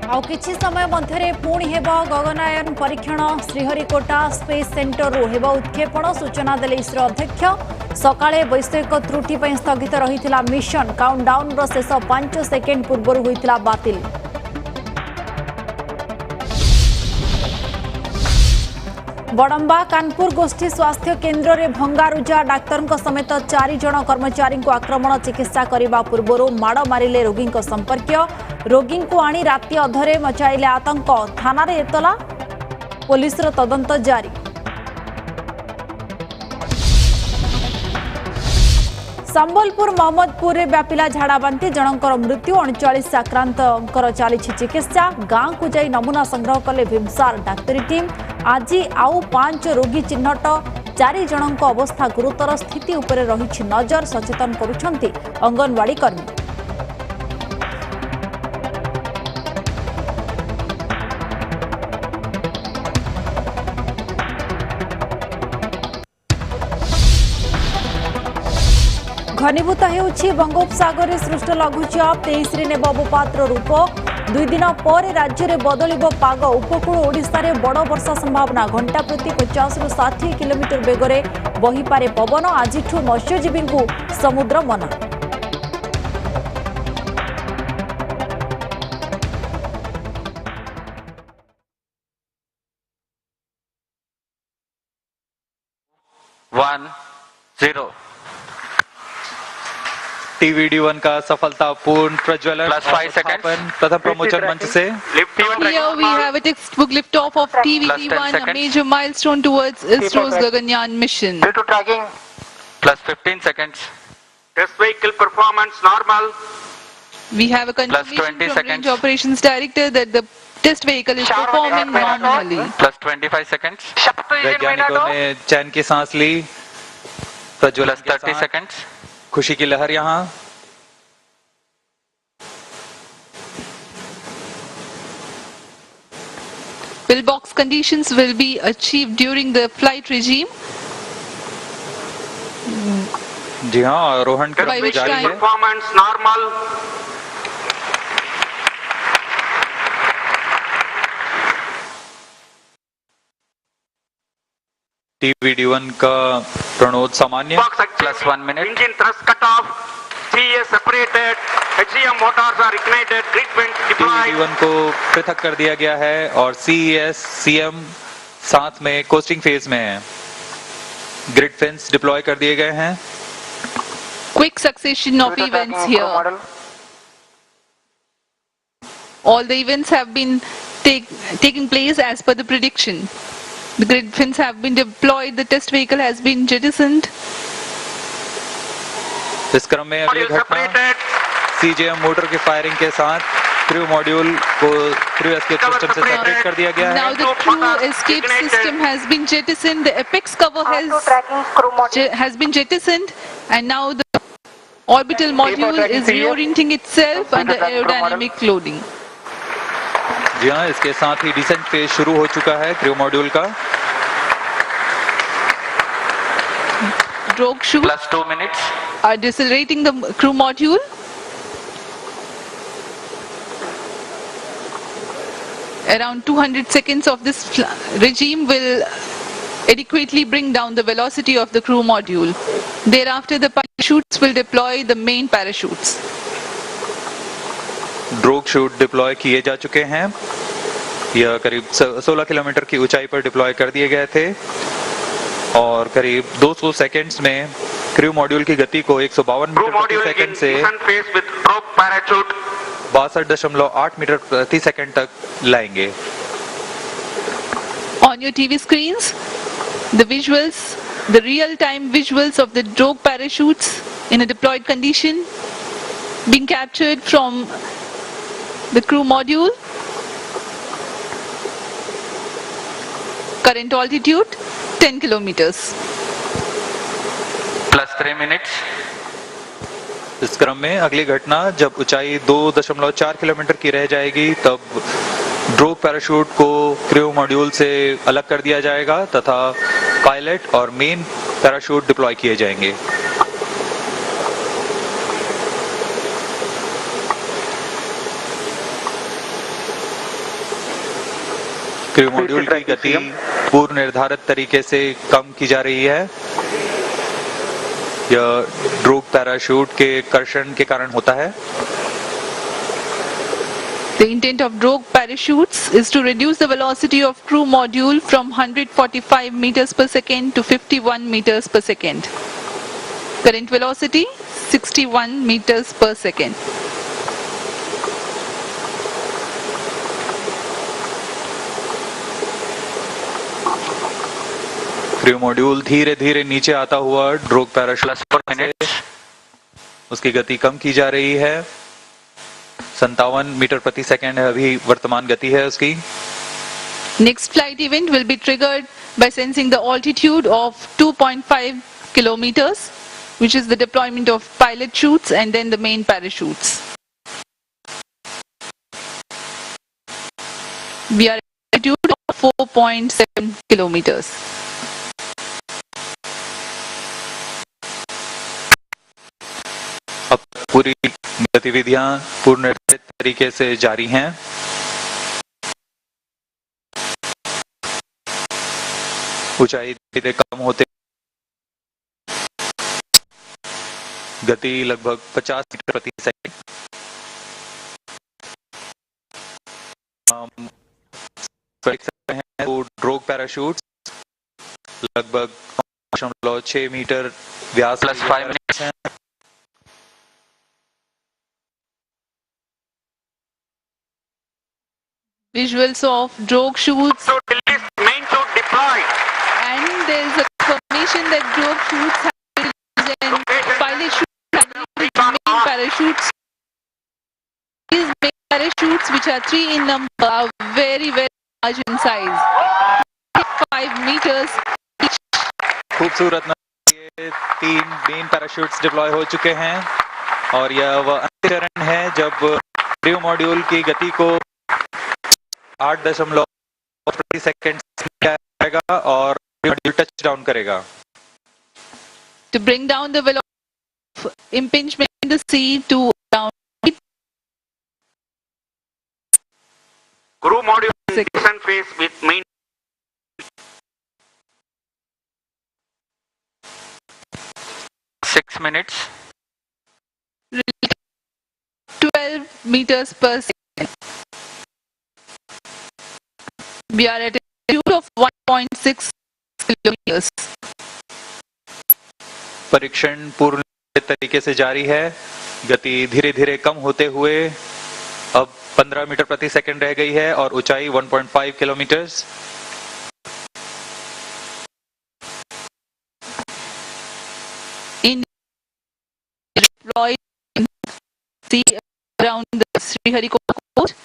आउ किछि समय मध्यरे पुणी हेब गगनायन परीक्षण श्रीहरिकोटा स्पेस सेंटर हेब उत्क्षेपण सूचना देले इसरो अध्यक्ष सकाळे वैषयिक त्रुटि पई स्थगित रहिथिला मिशन काउंटडाउन रो शेष 5 सेकेंड पूर्व होइथिला बातिल। बड़म्बा कानपुर गोष्ठी स्वास्थ्य केन्द्र रे भंगारुजा डाक्तर समेत 4 जन कर्मचारी को आक्रमण चिकित्सा करने पूर्व माड़ मारिले रोगी संपर्कीय रोगी को आनी राति अधरे मचाइले आतंक थाना रे एतला पुलिस रो तदंत जारी। संबलपुर मोहम्मदपुर रे व्यापिला झाड़ाबांति जनकर मृत्यु 39 आक्रांत चली चिकित्सा गांव को जाई नमूना संग्रह कले भीमसार डाक्तरी टीम। आज आउ 5 रोगी चिन्हट 4 जनक अवस्था गुरुतर स्थिति उपरे रही नजर सचेतन करुछंती अंगनवाड़ी कर्मी। घनीभूत होउछि बंगोपसागर सृष्ट लघुचाप 23 रे नेब अवपात्र रूप 2 दिन पर राज्य में बदलिब पाग उपकूल ओडिशा रे बड़ वर्षा संभावना घंटा प्रति 50 ରୁ 60 किलोमीटर बेगरे बहिपारे पवन आज मत्स्यजीवी को समुद्र मना। Videocon का सफलतापूर्ण प्रज्वलन +5 seconds प्रथम प्रमोशन मंच से Here we have a textbook liftoff of TVD1, a major milestone towards ISRO's Gaganyaan mission. Due to tracking, +15 seconds. Test vehicle performance normal. We have a confirmation from Range Operations Director that the test vehicle is performing normally. +25 seconds. वैज्ञानिकों ने चैन की सांस ली। प्रज्वलन +30 seconds. खुशी की लहर यहाँ। Pillbox conditions will be achieved during the flight regime. जी हाँ, आरोहण क्रम जारी है। Performance normal. Videocon का प्रणोद सामान्य। +1 minute. Engine thrust cut off. 3S separated. HCM motors are ignited. Grid vents deployed. Videocon को पृथक कर दिया गया है और CES CM साथ में कोस्टिंग फेज में है। ग्रिड फेंस डिप्लॉय कर दिए गए हैं। Quick succession of events here. All the events have been taking place as per the prediction. The grid fins have been deployed. The test vehicle has been jettisoned. इस क्रम में अगली घटना CJM motor की फायरिंग के साथ crew module को crew escape system से सेपरेट कर दिया गया है। Now the crew escape system has been jettisoned. The apex cover has been jettisoned, and now the orbital module is reorienting itself under aerodynamic loading. जी हाँ, इसके साथ ही decent phase शुरू हो चुका है क्रू मॉड्यूल का। Drogue chute +2 minutes. are decelerating the crew module. Around 200 seconds of this regime will adequately bring down the velocity of the crew module. Thereafter, the parachutes will deploy the main parachutes. Drogue shoot deploy किए जा चुके हैं। यह करीब 16 kilometre की ऊंचाई पर deploy कर दिए गए थे और करीब 200 सेकंड्स में क्रू मॉड्यूल की गति को 152 मीटर प्रति सेकंड से 62.8 मीटर प्रति सेकंड तक लाएंगे। On your TV screens, the visuals, the real-time visuals of the drogue parachutes in a deployed condition being captured from the crew module. Current altitude 10 kilometers. +3 minutes. इस क्रम में अगली घटना जब ऊंचाई 2.4 किलोमीटर की रह जाएगी तब ड्रोग पैराशूट को क्रू मॉड्यूल से अलग कर दिया जाएगा तथा पायलट और मेन पैराशूट डिप्लॉय किए जाएंगे। क्रू मॉड्यूल की गति पूर्व निर्धारित तरीके से कम की जा रही है। यह ड्रोग पैराशूट के कर्षण के कारण होता है। The intent of drogue parachutes is to reduce the velocity of crew module from 145 meters per second to 51 meters per second. Current velocity 61 meters per second. Crew module धीरे धीरे नीचे आता हुआ ड्रोग पैराशूट पर उसकी गति कम की जा रही है। 57 मीटर प्रति सेकंड है अभी वर्तमान गति है उसकी। Next flight event will be triggered by sensing the altitude of 2.5 kilometers, which is the deployment of pilot chutes and then the main parachutes. We are at altitude of 4.7 kilometers. अब पूरी गतिविधियां पूर्ण निर्धारित तरीके से जारी हैं। ऊंचाई धीरे कम होते गति लगभग 50 मीटर प्रति सेकंड। हम देख सकते हैं तो ड्रोग पैराशूट लगभग 5.6 मीटर व्यास प्लस 5 मिनट्स हैं। Visuals of drogue chutes, So release main chute deployed. and there is a confirmation that drogue chutes have been used and pilot chutes have been used main parachutes. These main parachutes, which are 3 in number, are very large in size. 5 meters each. खूबसूरत ये 3 main parachutes deploy हो चुके हैं और यह वह अंतिम चरण है जब क्रू मॉड्यूल की गति को 8.9 प्रति सेकंड जाएगा और मॉड्यूल टच डाउन करेगा। To bring down the velocity of impingement in the sea to around Crew module in descent phase with main 6 minutes. 12 meters per second. We are at a altitude of 1.6 kilometers. परीक्षण पूर्ण तरीके से जारी है। गति धीरे धीरे कम होते हुए अब 15 मीटर प्रति सेकंड रह गई है और ऊंचाई 1.5 kilometre. In deployed sea around the Sriharikota coast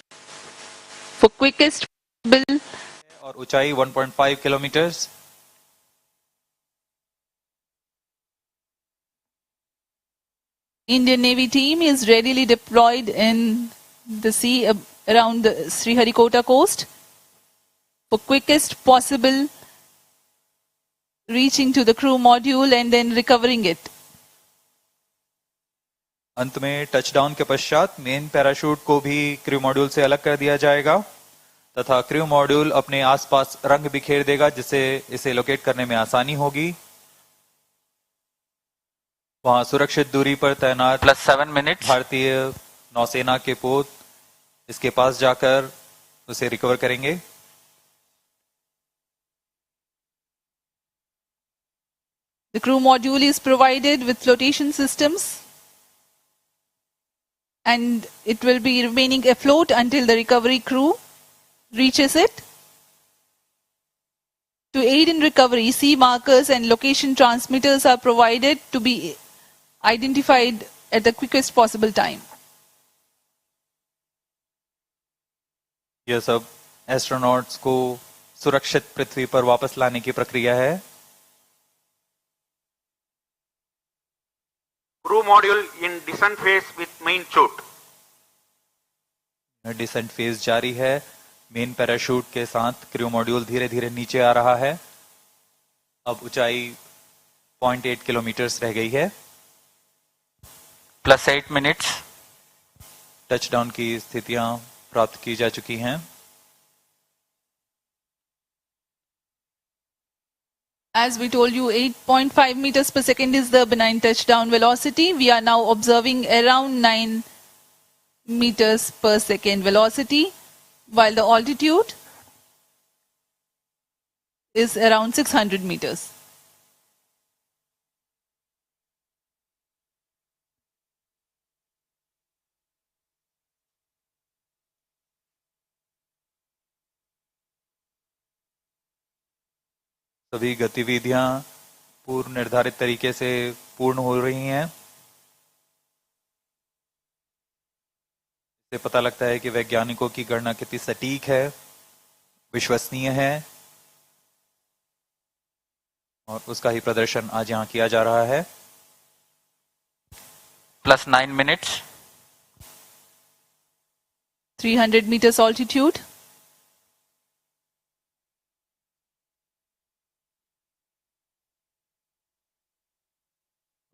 for quickest possible और ऊंचाई 1.5 kilometre. Indian Navy team is readily deployed in the sea around the Sriharikota coast for quickest possible reaching to the crew module and then recovering it. अंत में touchdown के पश्चात main parachute को भी crew module से अलग कर दिया जाएगा तथा क्रू मॉड्यूल अपने आसपास रंग बिखेर देगा जिससे इसे लोकेट करने में आसानी होगी। वहां सुरक्षित दूरी पर तैनात +7 मिनट भारतीय नौसेना के पोत इसके पास जाकर उसे रिकवर करेंगे। The crew module is provided with flotation systems and it will be remaining afloat until the recovery crew reaches it. To aid in recovery, sea markers and location transmitters are provided to be identified at the quickest possible time. यह सब astronauts को सुरक्षित पृथ्वी पर वापस लाने की प्रक्रिया है। Crew module in descent phase with main chute. Descent phase जारी है। मेन पैराशूट के साथ क्रू मॉड्यूल धीरे धीरे नीचे आ रहा है। अब ऊंचाई 0.8 किलोमीटर रह गई है। +8 मिनट्स टचडाउन की स्थितियां प्राप्त की जा चुकी हैं। As we told you, 8.5 meters per second is the benign touchdown velocity. We are now observing around 9 meters per second velocity, while the altitude is around 600 meters. सभी गतिविधियां पूर्व निर्धारित तरीके से पूर्ण हो रही हैं। इससे पता लगता है कि वैज्ञानिकों की गणना कितनी सटीक है, विश्वसनीय है, और उसका ही प्रदर्शन आज यहां किया जा रहा है। +9 minutes, 300 meters altitude.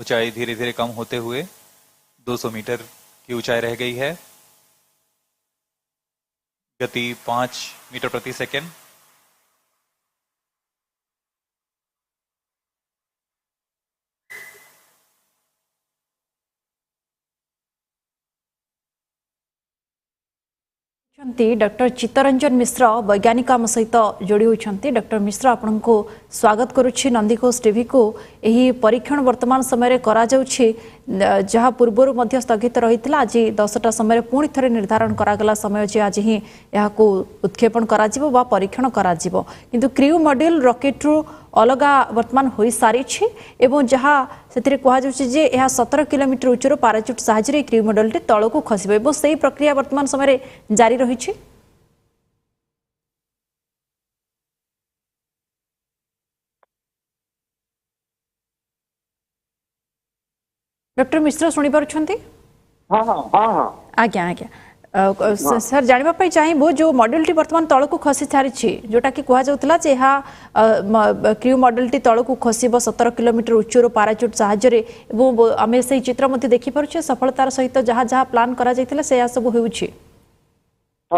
ऊंचाई धीरे धीरे कम होते हुए 200 मीटर की ऊंचाई रह गई है। गति 5 मीटर प्रति सेकंड। डॉक्टर चित्तरंजन मिश्र वैज्ञानिक आम सहित जोड़ी होती। डॉक्टर मिश्र आपण को स्वागत करुच्ची नंदीघोष टीवी को। यही परीक्षण वर्तमान समय करा जाउछि, जहाँ पूर्वर मध्य स्थगित रही। आज 10टा समय पुणी थे निर्धारण करागला समय जे आज ही यहाँ उत्क्षेपण करा बा परीक्षण करा किंतु क्रू मॉड्यूल रॉकेट्रु अलग वर्तमान हो सारी एवं जहाँ से कहुचे यह 17 किलोमीटर उच्चर पाराचुट साहाय्य क्रू मॉड्यूल तल को खसब और से प्रक्रिया वर्तमान समय जारी रही। डॉक्टर मिश्र शुणी पार्टी? हाँ हाँ हाँ हाँ आज्ञा आज्ञा सर जानापी चाहिए जो मॉड्यूल टी वर्तमान तल को खसी सारी जोटा कि कहला क्रू मॉड्यूल टी तल को खसब 17 किलोमीटर उच्चर पाराचुट साहाय्य आम से चित्र देखिपे सफलतार सहित जहाँ जहाँ प्लान करा सब हो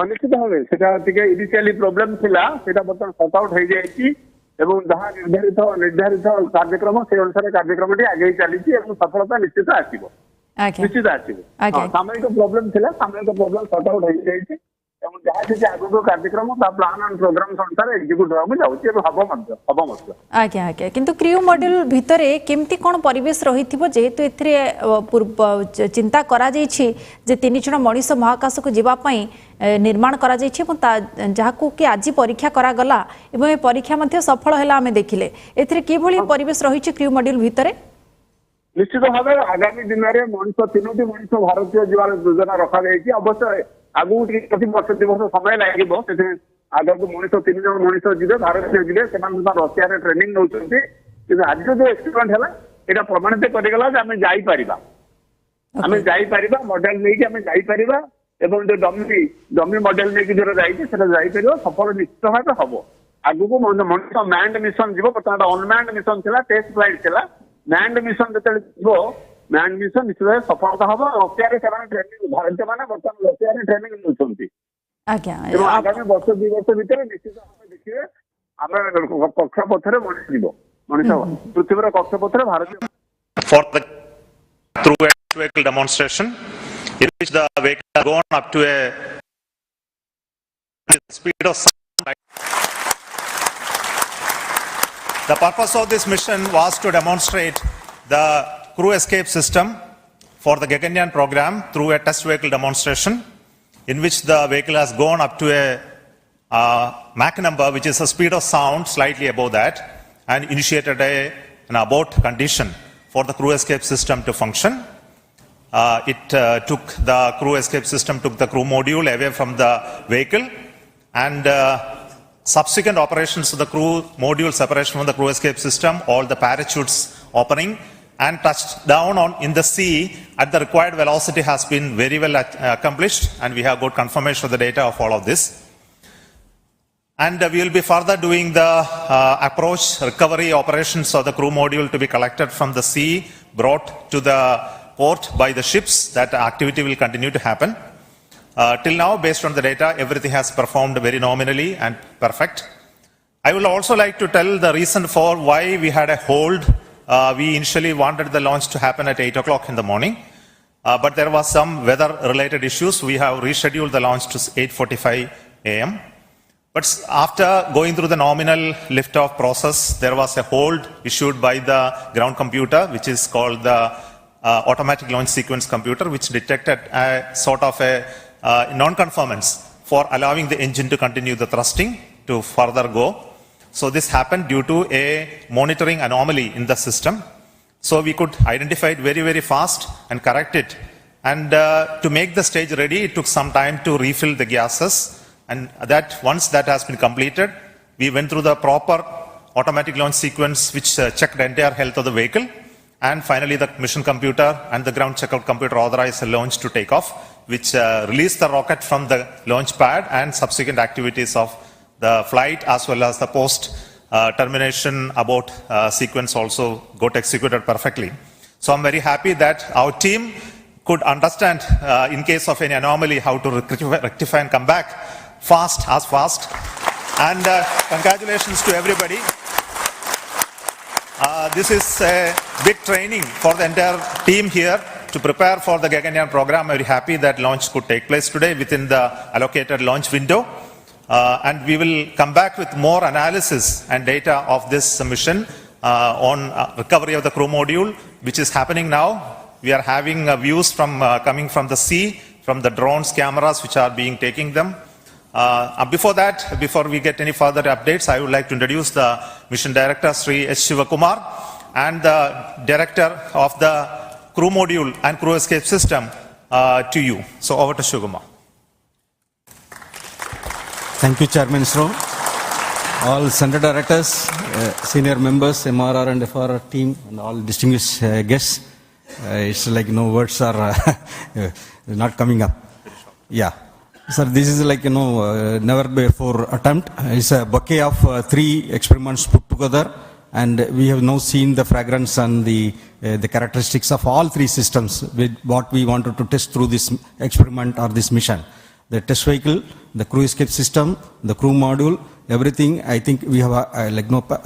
निश्चित भाव से इनिशियली प्रोब्लेम थिला सेटा बर्तमान सॉर्ट आउट हो जाइए एवं जहाँ निर्धारित कार्यक्रम से अनुसार कार्यक्रम आगे चली सफलता निश्चित आसो निश्चित आसो। सामयिक प्रोब्लेम थिला सामयिक प्रोब्लेम सॉर्ट आउट हो जाइए जहाँ किसी आगो कार्यक्रम प्लान एंड प्रोग्राम अनुसार एग्जीक्यूट होगा आज्ञा आज्ञा किंतु क्रू मॉड्यूल भितर केमती कौन परिवेश रही जेहेतु ए चिंता करा जे 3 जण मनीष महाकाश को जीवाई निर्माण करा जहाँ कि आज परीक्षा करागला एवं परीक्षा सफल है आम देखिले कि परिवेश रही क्रू मॉड्यूल भितर। निश्चित भाव आगामी दिन में मनीष 3टी मनीष भारतीय जीवार योजना रखा जाए अवश्य आगू प्रति वर्ष 2 वर्ष समय लगे आगे मनीष 3 जन मनीष जी भारतीय जी से रशिया ट्रेनिंग नौ आज जो एक्सपेरिमेंट है यहाँ प्रमाणित करगला आम जापर मॉडल नहीं आम जापर एवं जो डमी मॉडल नहीं जो जापर सफल निश्चित भाव हम आगू मनीष मैंड मिशन जीव बर्तमान अनमैंड मिशन था टेस्ट फ्लाइट था मैंड मिशन जो मैंड मिशन निश्चित भाव सफलता हम रशिया ट्रेनिंग भारतीय मैंने बर्तमान रशिया ट्रेनिंग नौ आगामी वर्ष 2 वर्ष भर निश्चित भाव देखिए आम कक्षपथर मनीष पृथ्वी कक्षपथर भारतीय for the through a vehicle demonstration in which the vehicle has gone up to a speed of sound. The purpose of this mission was to demonstrate the crew escape system for the Gaganyaan program through a test vehicle demonstration in which the vehicle has gone up to a Mach number which is a speed of sound slightly above that and initiated an abort condition for the crew escape system to function. The crew escape system took the crew module away from the vehicle and subsequent operations of the crew module separation from the crew escape system, all the parachutes opening and touched down in the sea at the required velocity has been very well accomplished and we have got confirmation of the data of all of this. And we will be further doing the approach recovery operations of the crew module to be collected from the sea, brought to the port by the ships. That activity will continue to happen. Till now, based on the data, everything has performed very nominally and perfect. I would also like to tell the reason for why we had a hold. We initially wanted the launch to happen at 8 o'clock in the morning, but there was some weather-related issues. We have rescheduled the launch to 8:45 a.m. But after going through the nominal lift-off process, there was a hold issued by the ground computer, which is called the automatic launch sequence computer, which detected a sort of a non-conformance for allowing the engine to continue the thrusting to further go. So this happened due to a monitoring anomaly in the system. So we could identify it very, very fast and correct it. And to make the stage ready, it took some time to refill the gases. And that once that has been completed, we went through the proper automatic launch sequence, which checked the entire health of the vehicle. And finally, the mission computer and the ground checkout computer authorized the launch to take off, which released the rocket from the launch pad, and subsequent activities of the flight as well as the post termination abort sequence also got executed perfectly. So I'm very happy that our team could understand in case of any anomaly how to rectify and come back fast. And congratulations to everybody. This is a big training for the entire team here to prepare for the Gaganyaan program. I'm very happy that launch could take place today within the allocated launch window. And we will come back with more analysis and data of this mission on recovery of the crew module, which is happening now. We are having views from coming from the sea, from the drones, cameras which are being taking them. Before we get any further updates, I would like to introduce the mission director, Sri S. Shivakumar, and the director of the crew module and crew escape system to you. So over to Shivakumar. Thank you, Chairman ISRO. All center directors, senior members, MRR and FRR team, and all distinguished guests. It's like words are not coming up. Yeah. Sir, this is like, never before attempt. It's a bouquet of 3 experiments put together, and we have now seen the fragrance and the characteristics of all 3 systems with what we wanted to test through this experiment or this mission. The test vehicle, the crew escape system, the crew module, everything, I think we have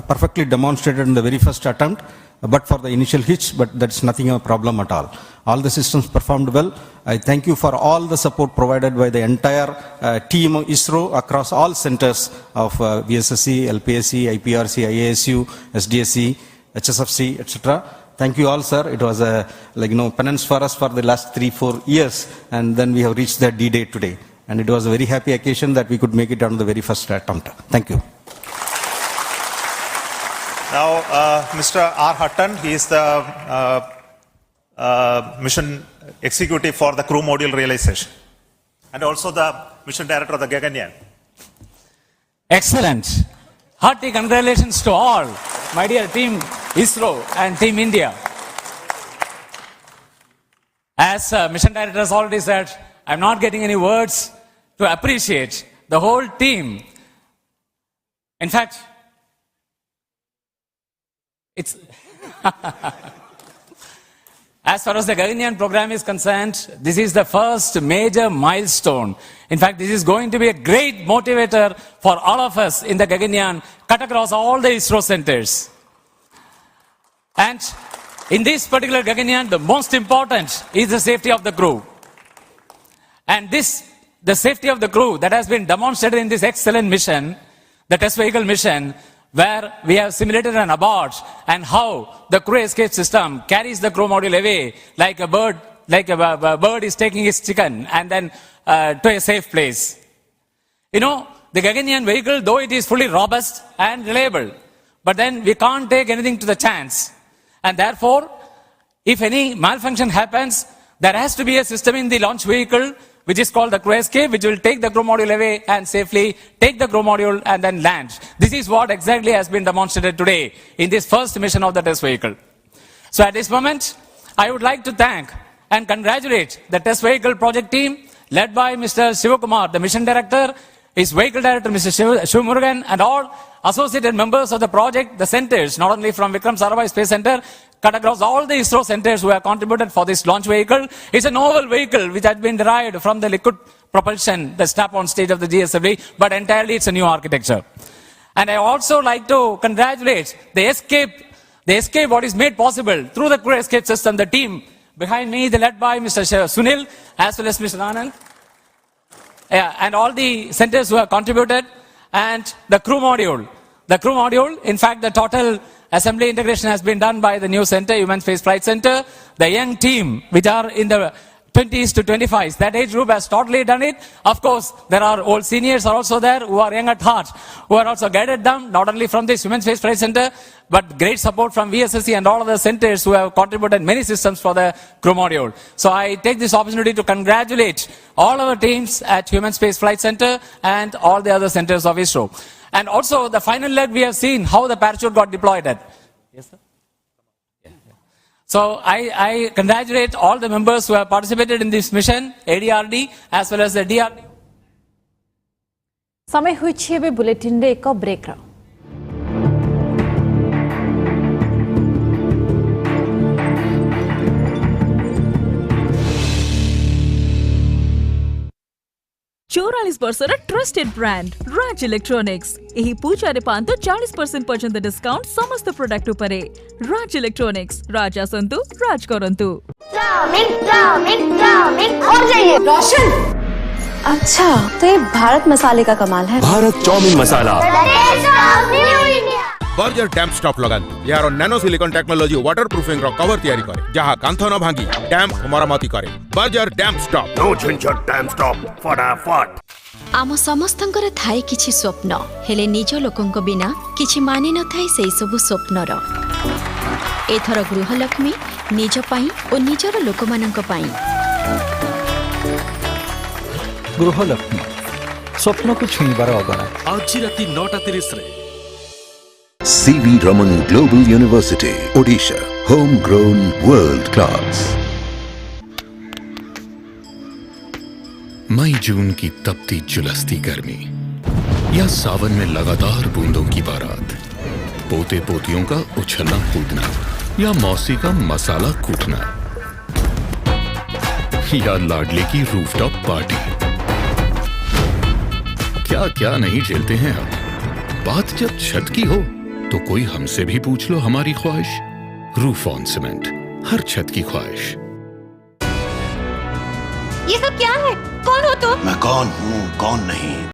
perfectly demonstrated in the very first attempt, but for the initial hitch, but that's nothing a problem at all. All the systems performed well. I thank you for all the support provided by the entire team of ISRO across all centers of VSSC, LPSC, IPRC, IASU, SDSC, HSFC, etc. Thank you all, sir. It was a penance for us for the last 3-4 years, and then we have reached that D-Day today. And it was a very happy occasion that we could make it on the very first attempt. Thank you. Now, Mr. R. Hutton, he is the mission executive for the crew module realization, and also the mission director of the Gaganyaan. Excellent. Hearty congratulations to all, my dear team ISRO and Team India. As mission director has already said, I'm not getting any words to appreciate the whole team. In fact, it's as far as the Gaganyaan program is concerned, this is the first major milestone. In fact, this is going to be a great motivator for all of us in the Gaganyaan, cut across all the ISRO centers. And in this particular Gaganyaan, the most important is the safety of the crew. And the safety of the crew that has been demonstrated in this excellent mission, the test vehicle mission, where we have simulated an abort and how the crew escape system carries the crew module away like a bird is taking its chicken and then to a safe place. The Gaganyaan vehicle, though it is fully robust and reliable, but then we can't take anything to the chance. And therefore, if any malfunction happens, there has to be a system in the launch vehicle which is called the crew escape, which will take the crew module away and safely take the crew module and then land. This is what exactly has been demonstrated today in this first mission of the test vehicle. So at this moment, I would like to thank and congratulate the test vehicle project team led by Mr. Shivakumar, the mission director, his vehicle director, Mr. Shivamurugan, and all associated members of the project, the centers, not only from Vikram Sarabhai Space Center, cut across all the ISRO centers who have contributed for this launch vehicle. It's a novel vehicle which has been derived from the liquid propulsion, the strap-on stage of the GSLV, but entirely it's a new architecture. And I also like to congratulate the escape what is made possible through the crew escape system, the team behind me, led by Mr. Sunil as well as Mr. Anand. And all the centers who have contributed, and the crew module. The crew module, in fact, the total assembly integration has been done by the new center, Human Space Flight Center. The young team, which are in the 20s to 25s, that age group has totally done it. Of course, there are old seniors are also there who are young at heart, who are also guided them, not only from this Human Space Flight Center, but great support from VSSC and all other centers who have contributed many systems for the crew module. So I take this opportunity to congratulate all our teams at Human Space Flight Center and all the other centers of ISRO. And also the final leg, we have seen how the parachute got deployed at. Yes, sir? So I congratulate all the members who have participated in this mission, ADRD as well as the DRD. समय होइछि एबे bulletin रे एक break रा चौरालीस वर्षर trusted brand राज electronics यही पूजारे पांतो 40% पर्यंत discount समस्त product उपरे राज electronics राज आसंतु राज करंतु और जाइए रोशन। अच्छा तो ये भारत मसाले का कमाल है। Bharat chowmein masala burger damp stop लगाନ୍ତୁ यार nano silicon technology water proofing रो कवर तैयारी करे जहां कांथ न भांगी डैम्प मरम्मति करे बर्जर डैम्प स्टॉप नो झंझट डैम्प स्टॉप फटाफट। आम समस्तंकर थाए किछि स्वप्न हेले निज लोकंक बिना किछि माने न थाए सेई सब स्वप्नर एथर गृहलक्ष्मी निज पई ओ निजर लोकमानंक पई गृहलक्ष्मी स्वप्न को छुईबार अगणा आज राति 9:30 रे CV Raman Global University, Odisha, homegrown, world class. मई जून की तपती झुलसती गर्मी या सावन में लगातार बूंदों की बारात, पोते पोतियों का उछलना कूदना या मौसी का मसाला कूटना या लाडले की रूफटॉप पार्टी, क्या क्या नहीं झेलते हैं हम। बात जब छत की हो तो कोई हमसे भी पूछ लो हमारी ख्वाहिश। रूफ ऑन सीमेंट, हर छत की ख्वाहिश। ये सब क्या है? कौन हो तुम? मैं कौन हूँ कौन नहीं